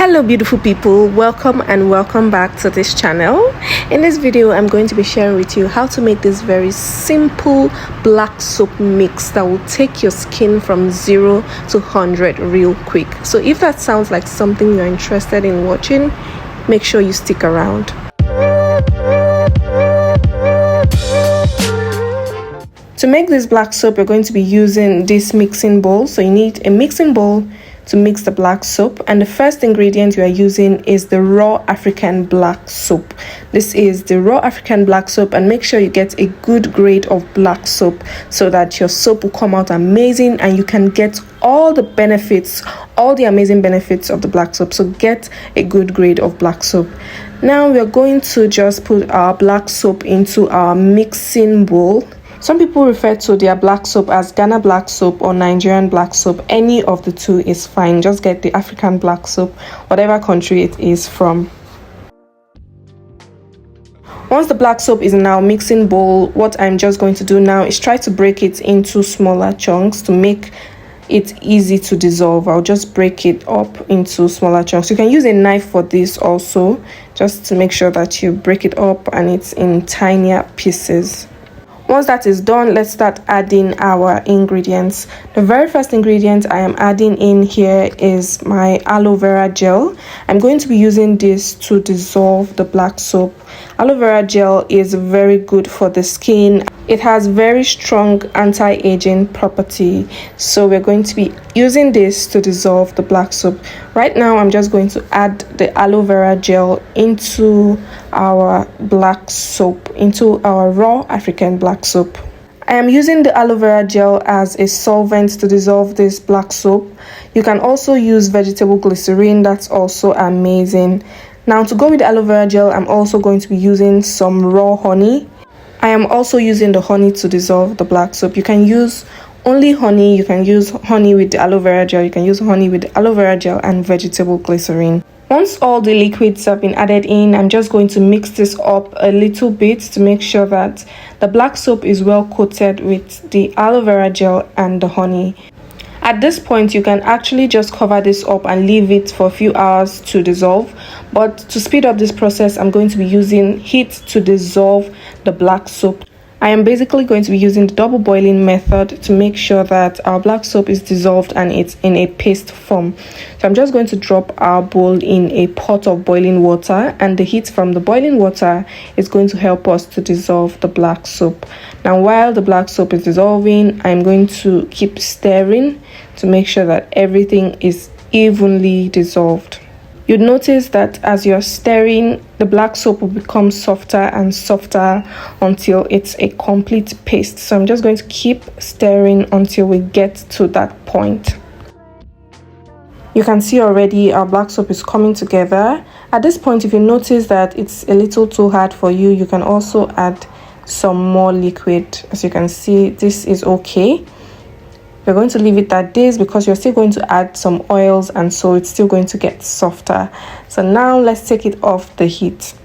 Hello beautiful people, welcome back to this channel. In this video I'm going to be sharing with you how to make this very simple black soap mix that will take your skin from 0 to 100 real quick. So if that sounds like something you're interested in watching, make sure you stick around. To make this black soap, you're going to be using this mixing bowl. So you need a mixing bowl to mix the black soap, and the first ingredient you are using is the raw African black soap. This is the raw African black soap, and make sure you get a good grade of black soap so that your soap will come out amazing and you can get all the benefits, all the amazing benefits of the black soap. So get a good grade of black soap. Now we are going to just put our black soap into our mixing bowl. Some people refer to their black soap as Ghana black soap or Nigerian black soap. Any of the two is fine. Just get the African black soap, whatever country it is from. Once the black soap is in our mixing bowl, what I'm just going to do now is try to break it into smaller chunks to make it easy to dissolve. I'll just break it up into smaller chunks. You can use a knife for this also, just to make sure that you break it up and it's in tinier pieces. Once that is done, let's start adding our ingredients. The very first ingredient I am adding in here is my aloe vera gel. I'm going to be using this to dissolve the black soap. Aloe vera gel is very good for the skin. It has very strong anti-aging property, so we're going to be using this to dissolve the black soap. Right now I'm just going to add the aloe vera gel into our black soap, into our raw African black soap. I am using the aloe vera gel as a solvent to dissolve this black soap. You can also use vegetable glycerin, that's also amazing. Now to go with the aloe vera gel, I'm also going to be using some raw honey. I am also using the honey to dissolve the black soap. You can use only honey, you can use honey with the aloe vera gel, you can use honey with the aloe vera gel and vegetable glycerin. Once all the liquids have been added in, I'm just going to mix this up a little bit to make sure that the black soap is well coated with the aloe vera gel and the honey. At this point, you can actually just cover this up and leave it for a few hours to dissolve. But to speed up this process, I'm going to be using heat to dissolve the black soap. I am basically going to be using the double boiling method to make sure that our black soap is dissolved and it's in a paste form. So I'm just going to drop our bowl in a pot of boiling water, and the heat from the boiling water is going to help us to dissolve the black soap. Now while the black soap is dissolving, I'm going to keep stirring to make sure that everything is evenly dissolved. You'd notice that as you're stirring, the black soap will become softer and softer until it's a complete paste. So I'm just going to keep stirring until we get to that point. You can see already our black soap is coming together. At this point, if you notice that it's a little too hard for you, you can also add some more liquid. As you can see, this is okay. We're going to leave it at this because you're still going to add some oils, and so it's still going to get softer. So now let's take it off the heat.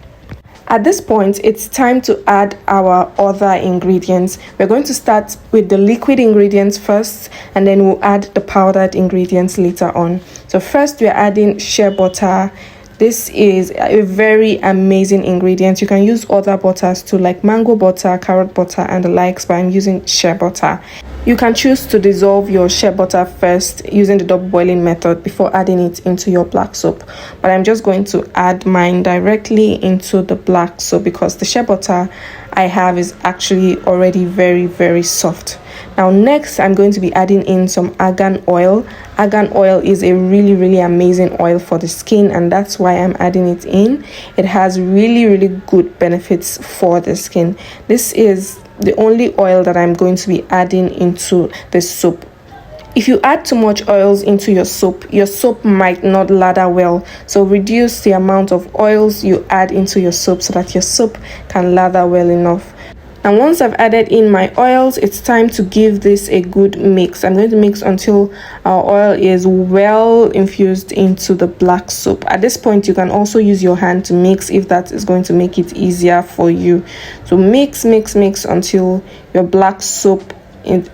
At this point, it's time to add our other ingredients. We're going to start with the liquid ingredients first, and then we'll add the powdered ingredients later on. So first we're adding shea butter. This is a very amazing ingredient. You can use other butters too, like mango butter, carrot butter and the likes, but I'm using shea butter. You can choose to dissolve your shea butter first using the double boiling method before adding it into your black soap. But I'm just going to add mine directly into the black soap because the shea butter I have is actually already very soft. Now next, I'm going to be adding in some argan oil. Argan oil is a really amazing oil for the skin, and that's why I'm adding it in. It has really good benefits for the skin. This is the only oil that I'm going to be adding into the soap. If you add too much oils into your soap might not lather well. So reduce the amount of oils you add into your soap so that your soap can lather well enough. And once I've added in my oils, it's time to give this a good mix. I'm going to mix until our oil is well infused into the black soap. At this point, you can also use your hand to mix if that is going to make it easier for you. So mix until your black soap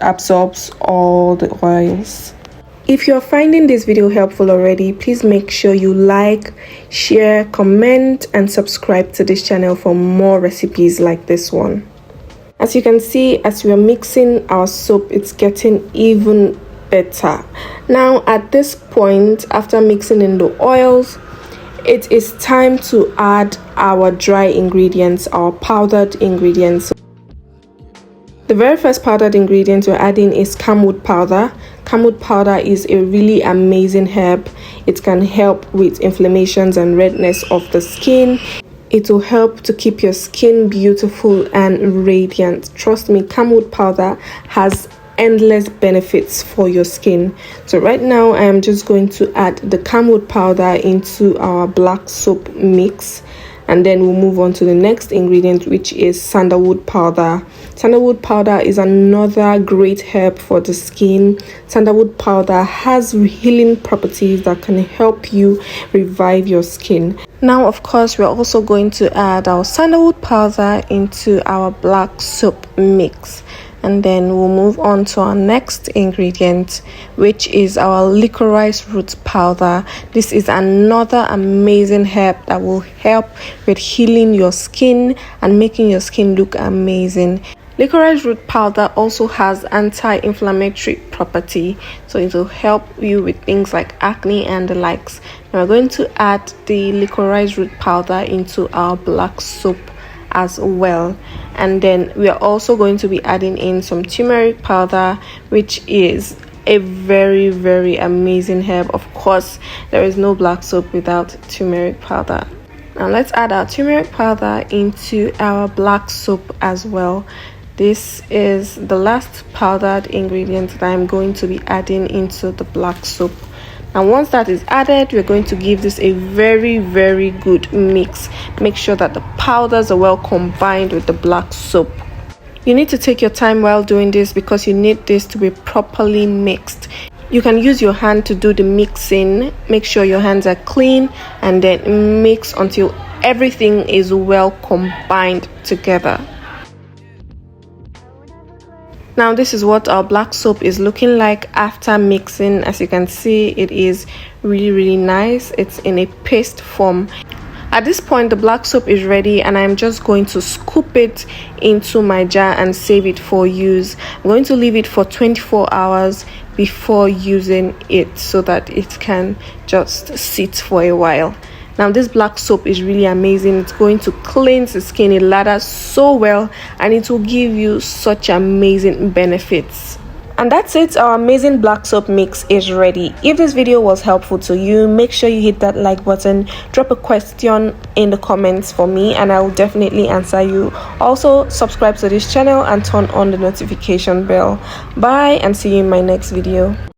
absorbs all the oils. If you're finding this video helpful already, please make sure you like, share, comment, and subscribe to this channel for more recipes like this one. As you can see, as we are mixing our soap, it's getting even better. Now at this point, after mixing in the oils, it is time to add our dry ingredients, our powdered ingredients. The very first powdered ingredient we're adding is camwood powder. Camwood powder is a really amazing herb. It can help with inflammations and redness of the skin. It will help to keep your skin beautiful and radiant. Trust me, camwood powder has endless benefits for your skin. So right now I am just going to add the camwood powder into our black soap mix, and then we'll move on to the next ingredient, which is sandalwood powder. Sandalwood powder is another great herb for the skin. Sandalwood powder has healing properties that can help you revive your skin. Now, of course, we're also going to add our sandalwood powder into our black soap mix. And then we'll move on to our next ingredient, which is our licorice root powder. This is another amazing herb that will help with healing your skin and making your skin look amazing. Licorice root powder also has anti-inflammatory property, so it will help you with things like acne and the likes. Now we're going to add the licorice root powder into our black soap as well, and then we are also going to be adding in some turmeric powder, which is a very amazing herb. Of course, there is no black soap without turmeric powder. Now let's add our turmeric powder into our black soap as well. This is the last powdered ingredient that I'm going to be adding into the black soap. And once that is added, we're going to give this a very good mix. Make sure that the powders are well combined with the black soap. You need to take your time while doing this because you need this to be properly mixed. You can use your hand to do the mixing. Make sure your hands are clean and then mix until everything is well combined together. Now this is what our black soap is looking like after mixing. As you can see, it is really nice. It's in a paste form. At this point, the black soap is ready, and I'm just going to scoop it into my jar and save it for use. I'm going to leave it for 24 hours before using it so that it can just sit for a while. Now this black soap is really amazing. It's going to cleanse the skin. It lathers so well and it will give you such amazing benefits. And that's it. Our amazing black soap mix is ready. If this video was helpful to you, make sure you hit that like button, drop a question in the comments for me, and I will definitely answer you. Also, subscribe to this channel and turn on the notification bell. Bye, and see you in my next video.